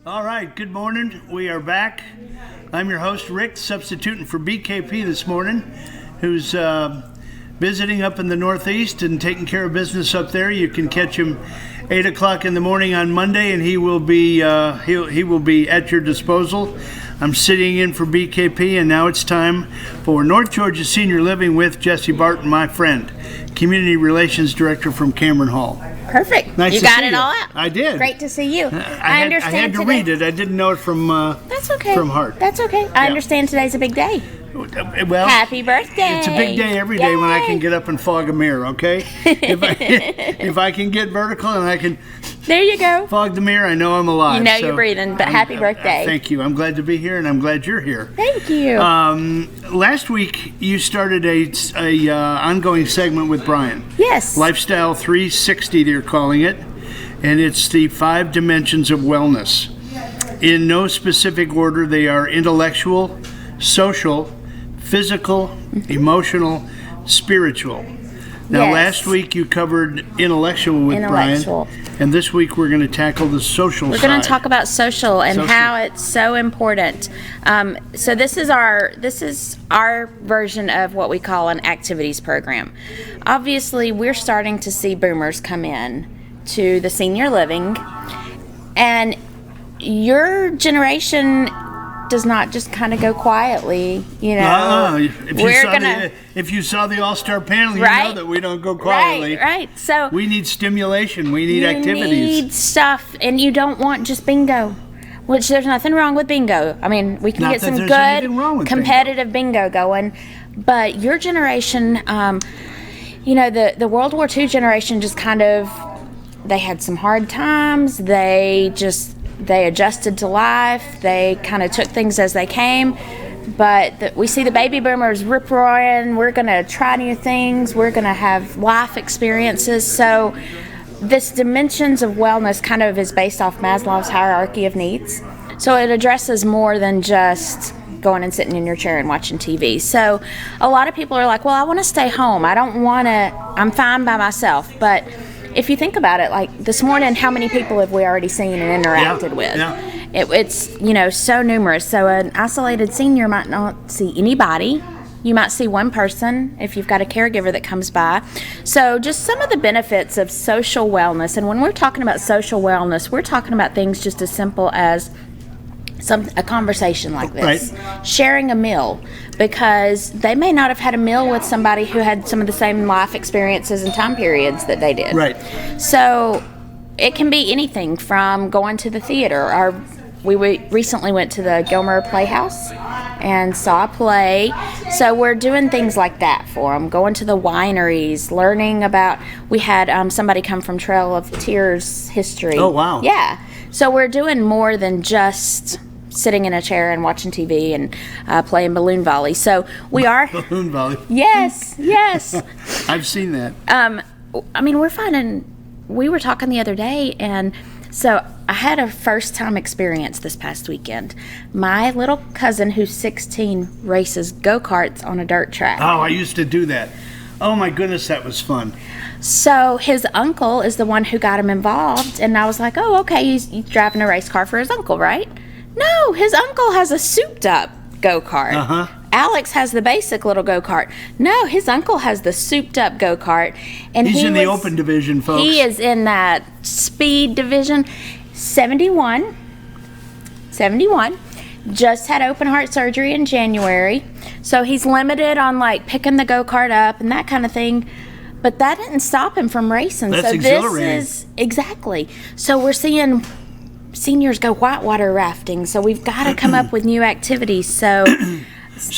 All right, good morning. We are back. I'm your host, Rick, substituting for BKP this morning, who's visiting up in the Northeast and taking care of business up there. You can catch him 8 o'clock in the morning on Monday, and he will be he will be at your disposal. I'm sitting in for BKP, and now it's time for North Georgia Senior Living with Jessi Barton, my friend, Community Relations Director from Cameron Hall. Perfect. Nice you to got see it you. all out. I did. Great to see you. I had to read it. I didn't know it from That's okay. from heart. That's okay. I understand today's a big day. Well, Happy birthday. It's a big day every day when I can get up and fog a mirror, okay? If I can get vertical and I can There you go. fog the mirror, I know I'm alive. You know So you're breathing, but happy birthday. Thank you. I'm glad to be here, and I'm glad you're here. Thank you. Last week, you started a ongoing segment with Brian. Yes. Lifestyle 360, they're calling it, and it's the 5 dimensions of wellness. In no specific order, they are intellectual, social, physical, emotional, spiritual. Now, Yes. last week you covered intellectual with Intellectual. Brian, and this week we're going to tackle the social We're side. going to talk about social and Social. how it's so important. So this is our version of what we call an activities program. Obviously, we're starting to see boomers come in to the senior living, and your generation does not just kind of go quietly, you know. If you saw the all-star panel, you Right. know that we don't go quietly. Right. So We need stimulation. We need activities. You need stuff, and you don't want just bingo. Which there's nothing wrong with bingo. I mean, we can Not get that some there's good anything wrong with competitive bingo going, but your generation, the World War II generation just kind of, they had some hard times. They adjusted to life. They kind of took things as they came. But we see the baby boomers rip-roaring. We're going to try new things. We're going to have life experiences. So this dimensions of wellness kind of is based off Maslow's hierarchy of needs. So it addresses more than just going and sitting in your chair and watching TV. So a lot of people are like, well, I want to stay home. I'm fine by myself. But if you think about it, like this morning, how many people have we already seen and interacted with? Yeah. It's so numerous. So an isolated senior might not see anybody. You might see one person if you've got a caregiver that comes by. So just some of the benefits of social wellness. And when we're talking about social wellness, we're talking about things just as simple as a conversation like this, Right. Sharing a meal, because they may not have had a meal with somebody who had some of the same life experiences and time periods that they did. Right. So it can be anything from going to the theater. We recently went to the Gilmer Playhouse and saw a play. So we're doing things like that for them, going to the wineries, learning about, we had somebody come from Trail of Tears history. Oh, wow. Yeah. So we're doing more than just sitting in a chair and watching TV and playing balloon volley. So we are... Balloon volley. Yes. I've seen that. We're finding, we were talking the other day, and so I had a first-time experience this past weekend. My little cousin, who's 16, races go-karts on a dirt track. Oh, I used to do that. Oh, my goodness, that was fun. So his uncle is the one who got him involved, and I was like, oh, okay, he's driving a race car for his uncle, right? No, his uncle has a souped-up go-kart. Uh-huh. Alex has the basic little go-kart. No, his uncle has the souped-up go-kart. And He's in the open division, folks. He is in that speed division. 71. Just had open heart surgery in January. So he's limited on, like, picking the go-kart up and that kind of thing. But that didn't stop him from racing. That's so exhilarating. This is... Exactly. So we're seeing seniors go whitewater rafting. So we've got to come up with new activities. So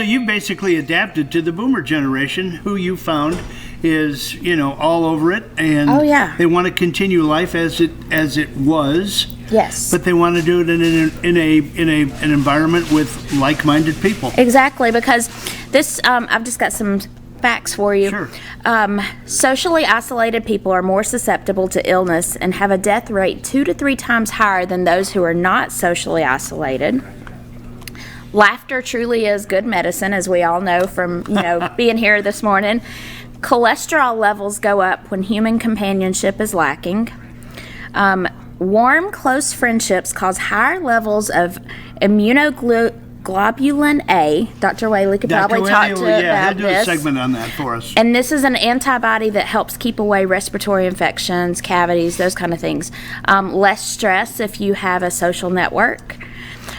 you basically adapted to the boomer generation, who you found is, all over it, and Oh, yeah. they want to continue life as it was. yes. But they want to do it in an environment with like-minded people. Exactly, because this, I've just got some facts for you. Sure. Socially isolated people are more susceptible to illness and have a death rate 2 to 3 times higher than those who are not socially isolated. Laughter truly is good medicine, as we all know from, being here this morning. Cholesterol levels go up when human companionship is lacking. warm, close friendships cause higher levels of immunoglobulin A. Dr. Whaley could probably talk to about he'll do a segment on that for us. And this is an antibody that helps keep away respiratory infections, cavities, those kind of things. Less stress if you have a social network.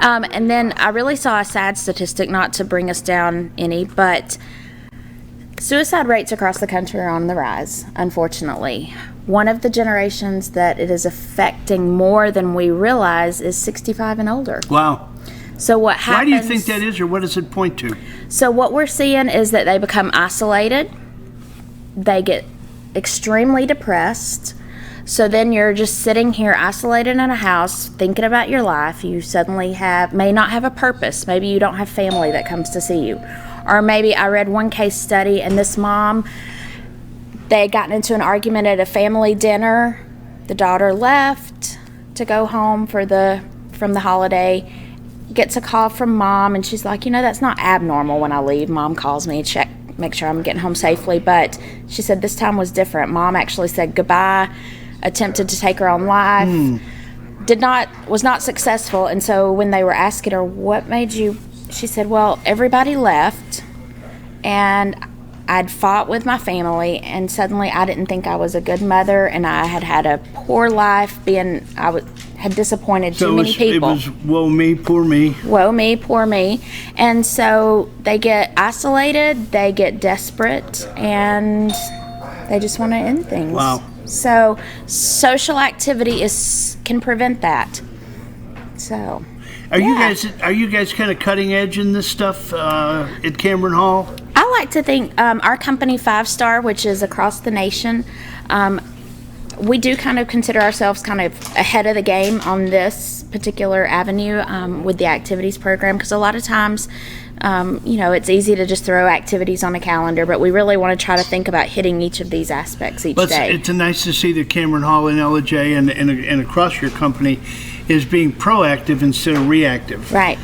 And then I really saw a sad statistic, not to bring us down any, but suicide rates across the country are on the rise, unfortunately. One of the generations that it is affecting more than we realize is 65 and older. Wow. So what happens? Why do you think that is, or what does it point to? So what we're seeing is that they become isolated. They get extremely depressed. So then you're just sitting here isolated in a house thinking about your life. You suddenly may not have a purpose. Maybe you don't have family that comes to see you. Or maybe I read one case study, and this mom, they had gotten into an argument at a family dinner. The daughter left to go home from the holiday, gets a call from mom, and she's like, that's not abnormal when I leave. Mom calls me to check, make sure I'm getting home safely. But she said this time was different. Mom actually said goodbye, attempted to take her own life, was not successful. And so when they were asking her, what made you, she said, well, everybody left, and I'd fought with my family, and suddenly I didn't think I was a good mother, and I had a poor life, had disappointed too many people. It was woe me, poor me. Woe me, poor me. And so they get isolated, they get desperate, and they just want to end things. Wow. So social activity can prevent that. So Are you guys kind of cutting edge in this stuff at Cameron Hall? I like to think our company 5 Star, which is across the nation, we do kind of consider ourselves kind of ahead of the game on this particular avenue with the activities program, because a lot of times it's easy to just throw activities on a calendar, but we really want to try to think about hitting each of these aspects each day. It's nice to see that Cameron Hall in Ellijay and across your company is being proactive instead of reactive. Right.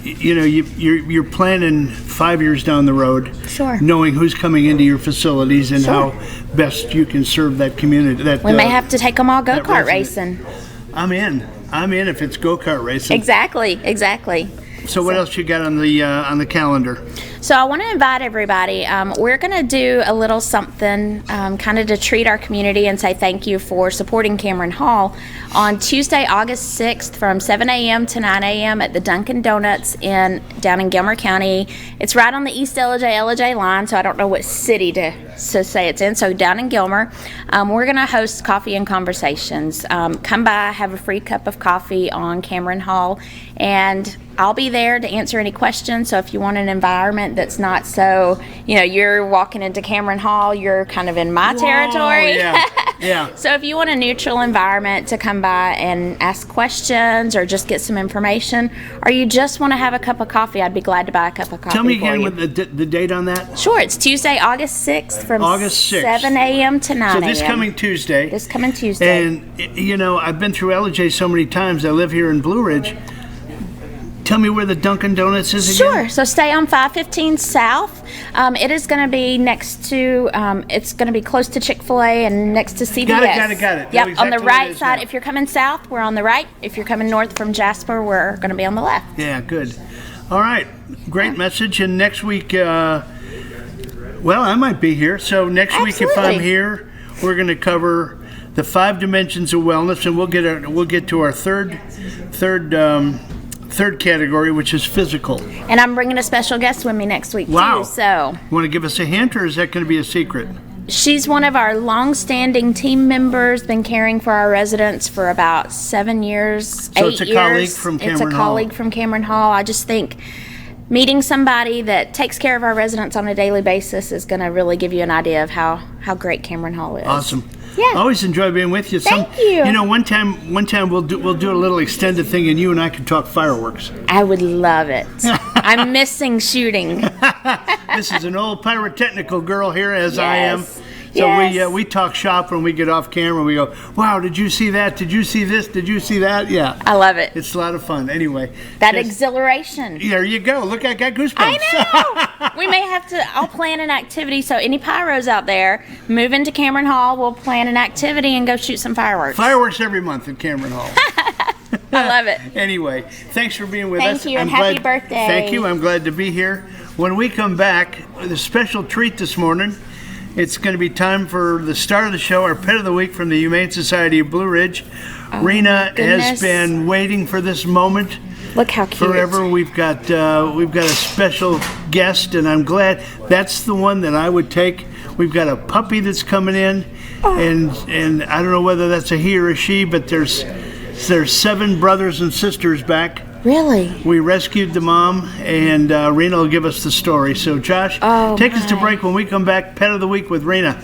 You're planning 5 years down the road, sure, knowing who's coming into your facilities and how best you can serve that community. We may have to take them all go-kart racing. I'm in if it's go-kart racing. Exactly. So what else you got on the calendar? So I want to invite everybody. We're going to do a little something kind of to treat our community and say thank you for supporting Cameron Hall on Tuesday, August 6th from 7 a.m. to 9 a.m. at the Dunkin' Donuts down in Gilmer County. It's right on the East Ellijay line, so I don't know what city to say it's in. So down in Gilmer, we're going to host coffee and conversations. Come by, have a free cup of coffee on Cameron Hall, and I'll be there to answer any questions. So if you want an environment that's not so, you're walking into Cameron Hall, you're kind of in my territory. Yeah. So if you want a neutral environment to come by and ask questions or just get some information, or you just want to have a cup of coffee, I'd be glad to buy a cup of coffee. Tell me again with the date on that. Sure, it's Tuesday, August 6th from August 6th. 7 a.m. to 9 a.m. So this coming Tuesday. And, I've been through Ellijay so many times. I live here in Blue Ridge. Tell me where the Dunkin' Donuts is again. Sure. So stay on 515 South. It is going to be next to, it's going to be close to Chick-fil-A and next to CVS. Got it. Yep, on the right side. If you're coming south, we're on the right. If you're coming north from Jasper, we're going to be on the left. Yeah, good. All right. Great message. And next week, I might be here. So next week, if I'm here, we're going to cover the 5 dimensions of wellness, and we'll get to our third category, which is physical. And I'm bringing a special guest with me next week, wow, too. So, you want to give us a hint, or is that going to be a secret? She's one of our long-standing team members, been caring for our residents for about 7 years, 8 years. So it's a colleague from Cameron Hall. It's a colleague from Cameron Hall. I just think meeting somebody that takes care of our residents on a daily basis is going to really give you an idea of how great Cameron Hall is. Awesome. Yeah. I always enjoy being with you. Thank you. One time we'll do a little extended thing, and you and I can talk fireworks. I would love it. I'm missing shooting. This is an old pyrotechnical girl here, as I am. So yes. we talk shop when we get off camera. We go, wow, did you see that? Did you see this? Did you see that? Yeah. I love it. It's a lot of fun. Anyway. That exhilaration. There you go. Look, I got goosebumps. I know. We may have to. I'll plan an activity. So any pyros out there, move into Cameron Hall. We'll plan an activity and go shoot some fireworks. Fireworks every month at Cameron Hall. I love it. Anyway, thanks for being with us. Thank you, and happy birthday. Thank you. I'm glad to be here. When we come back with a special treat this morning, it's going to be time for the start of the show, our Pet of the Week from the Humane Society of Blue Ridge. Rena has been waiting for this moment. Look how cute. Forever. We've got a special guest, and I'm glad that's the one that I would take. We've got a puppy that's coming in, and I don't know whether that's a he or a she, but there's 7 brothers and sisters back. Really? We rescued the mom, and Rena will give us the story. So, Josh, take us to break. When we come back, Pet of the Week with Rena.